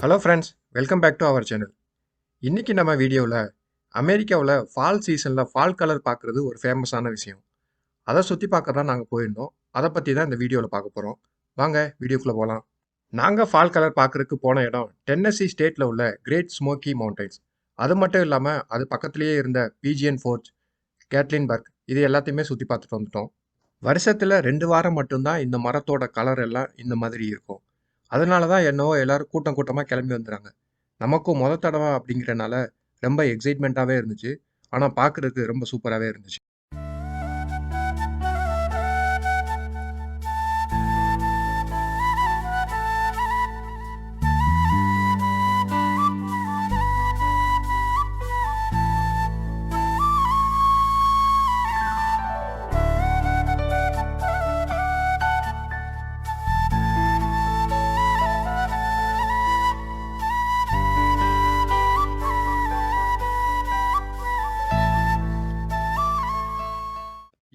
Hello friends, welcome back to our channel. இன்னைக்கு நம்ம வீடியோவில் அமெரிக்காவில் ஃபால் சீசனில் ஃபால் கலர் பார்க்குறது ஒரு ஃபேமஸான விஷயம். அதை சுற்றி பார்க்க தான் நாங்கள் போயிருந்தோம். அதை பற்றி தான் இந்த வீடியோவில் பார்க்க போகிறோம். வாங்க வீடியோக்குள்ளே போகலாம். நாங்கள் ஃபால் கலர் பார்க்குறதுக்கு போன இடம் டென்னசி ஸ்டேட்டில் உள்ள கிரேட் ஸ்மோக்கி மவுண்டைன்ஸ். அது மட்டும் இல்லாமல் அது பக்கத்துலேயே இருந்த பிஜிஎன் ஃபோர்ட், கேட்லின்பர்க் இது எல்லாத்தையுமே சுற்றி பார்த்துட்டு வந்துட்டோம். வருஷத்தில் 2 வாரம் மட்டும்தான் இந்த மரத்தோட கலர் எல்லாம் இந்த மாதிரி இருக்கும். அதனால தான் என்னவோ எல்லாரும் கூட்டம் கூட்டமாக கிளம்பி வந்துடுறாங்க. நமக்கும் மொத தடவை அப்படிங்கிறனால ரொம்ப எக்ஸைட்மெண்ட்டாகவே இருந்துச்சு. ஆனால் பார்க்குறதுக்கு ரொம்ப சூப்பராகவே இருந்துச்சு.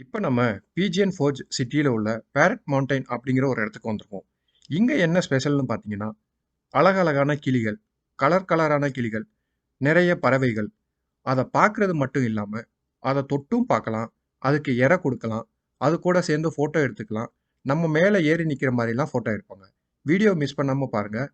இப்போ நம்ம பிஜிஎன் ஃபோர்ஜ் சிட்டியில் உள்ள பேரட் மவுண்டைன் அப்படிங்கிற ஒரு இடத்துக்கு வந்திருக்கோம். இங்கே என்ன ஸ்பெஷல்னு பார்த்தீங்கன்னா, அழகழகான கிளிகள், கலர் கலரான கிளிகள், நிறைய பறவைகள். அதை பார்க்குறது மட்டும் இல்லாமல் அதை தொட்டும் பார்க்கலாம், அதுக்கு இரை கொடுக்கலாம், அது கூட சேர்ந்து ஃபோட்டோ எடுத்துக்கலாம். நம்ம மேலே ஏறி நிற்கிற மாதிரிலாம் ஃபோட்டோ எடுப்பாங்க. வீடியோ மிஸ் பண்ணாமல் பாருங்கள்.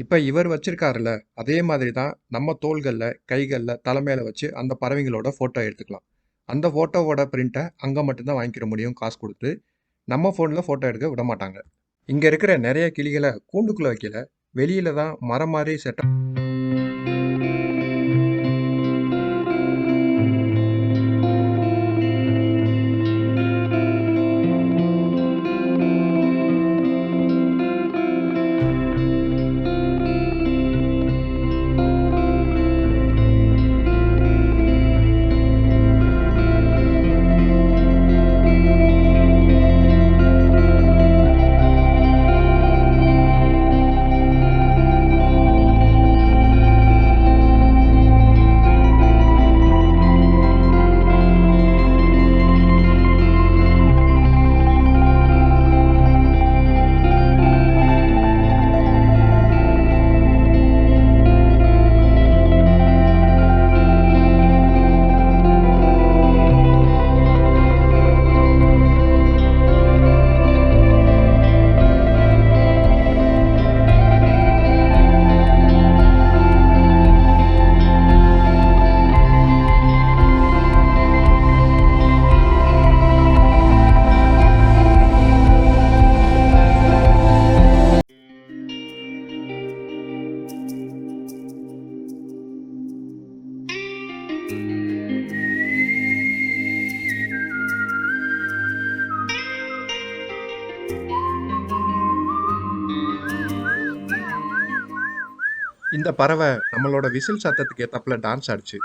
இப்போ இவர் வச்சிருக்காருல்ல, அதே மாதிரி தான் நம்ம தோள்களில், கைகளில், தலைமையில வச்சு அந்த பறவைங்களோட ஃபோட்டோ எடுத்துக்கலாம். அந்த ஃபோட்டோவோட பிரிண்ட்டை அங்கே மட்டும்தான் வாங்கிக்கிற முடியும் காசு கொடுத்து. நம்ம ஃபோனில் ஃபோட்டோ எடுக்க விட மாட்டாங்க. இங்கே இருக்கிற நிறைய கிளிகளை கூண்டுக்குள்ளே வைக்கல, வெளியில தான் மரம் மாதிரி செட்டப். இந்த பறவை நம்மளோட விசில் சத்தத்துக்கு ஏத்தாப்புல டான்ஸ் ஆடுச்சு.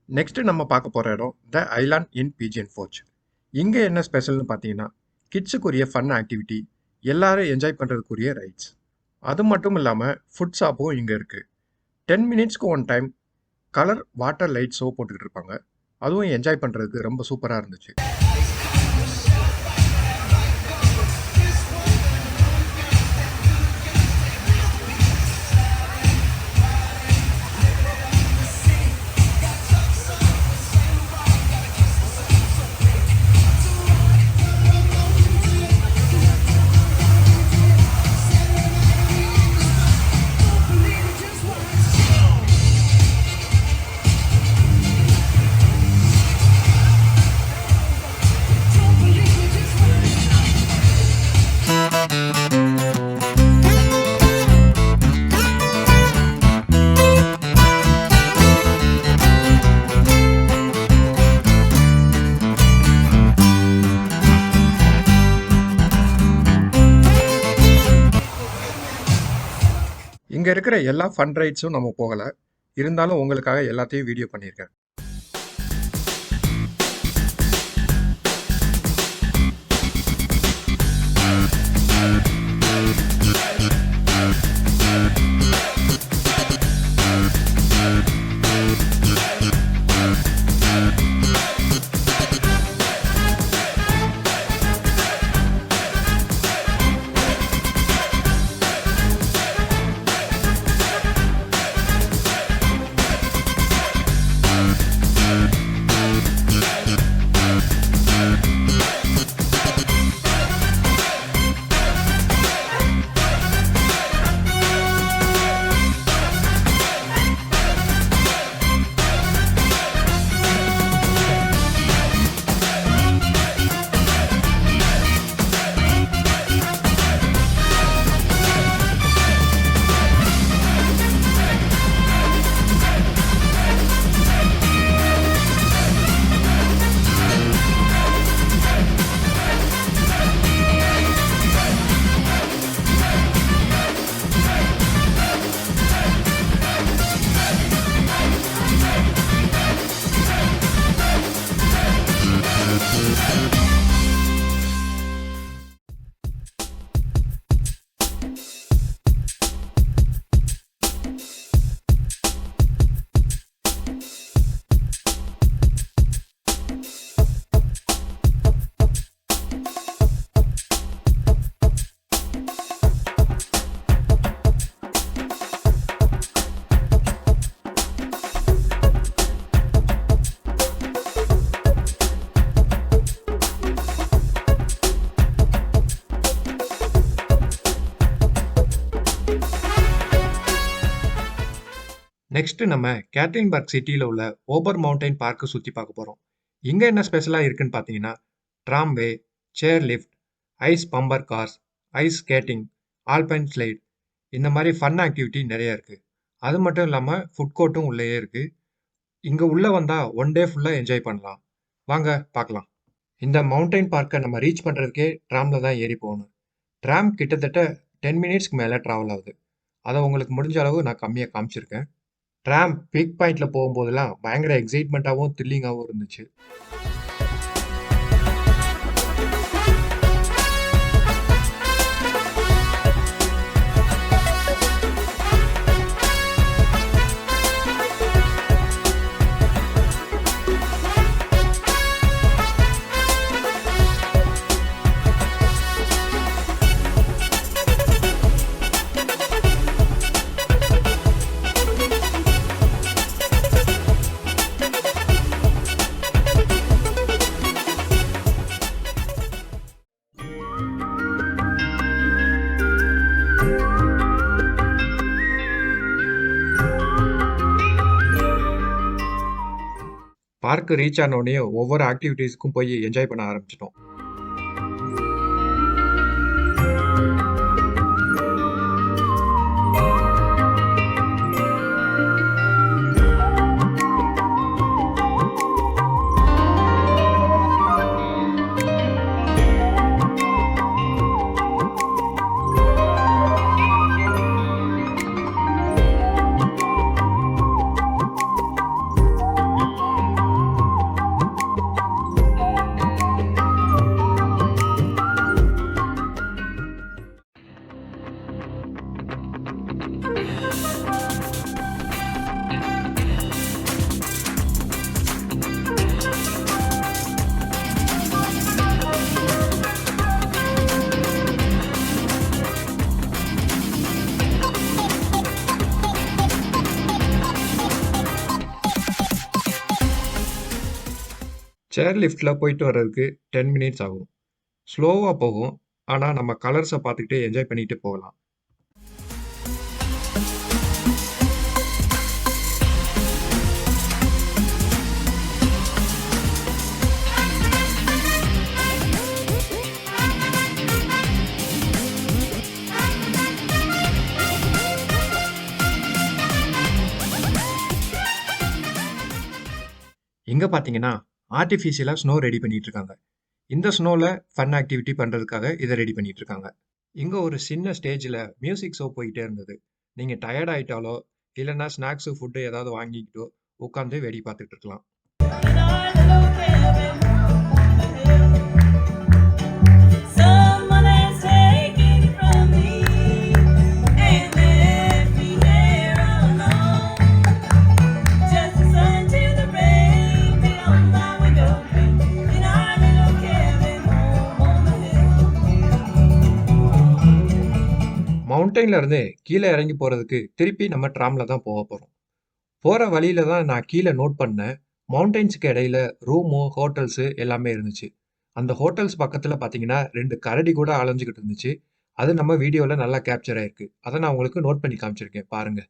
நெக்ஸ்ட் நம்ம பார்க்க போற இடம் த ஐலாண்ட் இன் பீஜியன் ஃபோர்ஜ். இங்க என்ன ஸ்பெஷல்னு பார்த்தீங்கன்னா, கிட்ஸுக்குரிய ஃபன் ஆக்டிவிட்டி, எல்லாரும் என்ஜாய் பண்றதுக்குரிய ரைட்ஸ். அது மட்டும் இல்லாம ஃபுட் ஷாப்பும் இங்க இருக்கு. 10 மினிட்ஸ்க்கு one time colour water light show போட்டுக்கிட்டு இருப்பாங்க. அதுவும் என்ஜாய் பண்றதுக்கு ரொம்ப சூப்பரா இருந்துச்சு. இங்க இருக்கிற எல்லா ஃபன் ரைட்ஸும் நம்ம போகல. இருந்தாலும் உங்களுக்காக எல்லாத்தையும் வீடியோ பண்ணியிருக்கேன். நெக்ஸ்ட் நம்ம கேட்ரின்பர்க் சிட்டியில் உள்ள ஓபர் மவுண்டைன் பார்க்கு சுற்றி பார்க்க போகிறோம். இங்கே என்ன ஸ்பெஷலாக இருக்குன்னு பார்த்தீங்கன்னா, tramway, chair lift, ice bumper cars, ice skating, alpine slide, இந்த மாதிரி ஃபன் ஆக்டிவிட்டி நிறைய இருக்குது. அது மட்டும் இல்லாமல் ஃபுட் கோர்ட்டும் உள்ளேயே இருக்குது. இங்கே உள்ளே வந்தால் ஒன் டே ஃபுல்லாக என்ஜாய் பண்ணலாம். வாங்க பார்க்கலாம். இந்த மவுண்டைன் பார்க்கை நம்ம ரீச் பண்ணுறதுக்கே ட்ராமில் தான் ஏறி போகணும். ட்ராம் கிட்டத்தட்ட 10 மினிட்ஸ்க்கு மேலே ட்ராவல் ஆகுது. அதை உங்களுக்கு முடிஞ்ச அளவு நான் கம்மியாக காமிச்சிருக்கேன். ட்ராம் பீக் பாயிண்ட்ல போகும்போதெல்லாம் பயங்கர எக்ஸைட்மெண்ட்டாகவும் த்ரில்லிங்காகவும் இருந்துச்சு. பார்க்கு ரீச் ஆனோடனே ஒவ்வொரு ஆக்டிவிட்டீஸ்க்கும் போய் என்ஜாய் பண்ண ஆரம்பிச்சிட்டோம். சேர் லிஃப்ட்ல போயிட்டு வர்றதுக்கு 10 மினிட்ஸ் ஆகும். ஸ்லோவா போகும். ஆனா நம்ம கலர்ஸ பார்த்துக்கிட்டே என்ஜாய் பண்ணிட்டு போகலாம். இங்க பார்த்தீங்கன்னா, ஆர்டிஃபிஷியலா ஸ்னோ ரெடி பண்ணிட்டு இருக்காங்க. இந்த ஸ்னோல ஃபன் ஆக்டிவிட்டி பண்றதுக்காக இத ரெடி பண்ணிட்டு இருக்காங்க. இங்க ஒரு சின்ன ஸ்டேஜ்ல மியூசிக் ஷோ போயிட்டே இருந்தது. நீங்க டயர்ட் ஆயிட்டாலோ, இல்லன்னா ஸ்நாக்ஸ், ஃபுட் ஏதாவது வாங்கிக்கிட்டோ உட்கார்ந்து வேடிக்கை பார்த்துட்டு இருக்கலாம். In our little cabin on the hill, someone has taken it from me and left me here alone. Just the sun to the rain, beyond my window pane. In our little cabin home on the hill. மவுண்டன்ல இருந்து கீழ இறங்கி போறதுக்கு திருப்பி நம்ம ட்ராம்ல தான் போறோம். போற வழியில தான் நான் கீழ நோட் பண்ணேன். மவுண்டன்ஸ்க்கு இடையில ரூமு, ஹோட்டல்ஸ் எல்லாமே இருந்துச்சு. அந்த ஹோட்டல்ஸ் பக்கத்துல பார்த்தீங்கன்னா, 2 கரடி கூட அலைஞ்சுகிட்டு இருந்துச்சு. அது நம்ம வீடியோல நல்லா கேப்சர் ஆயிருக்கு. அத நான் உங்களுக்கு நோட் பண்ணி காமிச்சிருக்கேன். பாருங்க.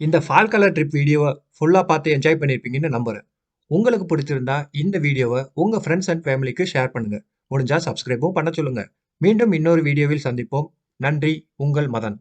இந்த ஃபால் கலர் ட்ரிப் வீடியோவ ஃபுல்லா பார்த்து என்ஜாய் பண்ணியிருப்பீங்கன்னு நம்புறேன். உங்களுக்கு பிடிச்சிருந்தா இந்த வீடியோவ உங்க ஃப்ரெண்ட்ஸ் அண்ட் ஃபேமிலிக்கு ஷேர் பண்ணுங்க. முடிஞ்சா சப்ஸ்கிரைபும் பண்ண சொல்லுங்க. மீண்டும் இன்னொரு வீடியோவில் சந்திப்போம். நன்றி. உங்கள் மதன்.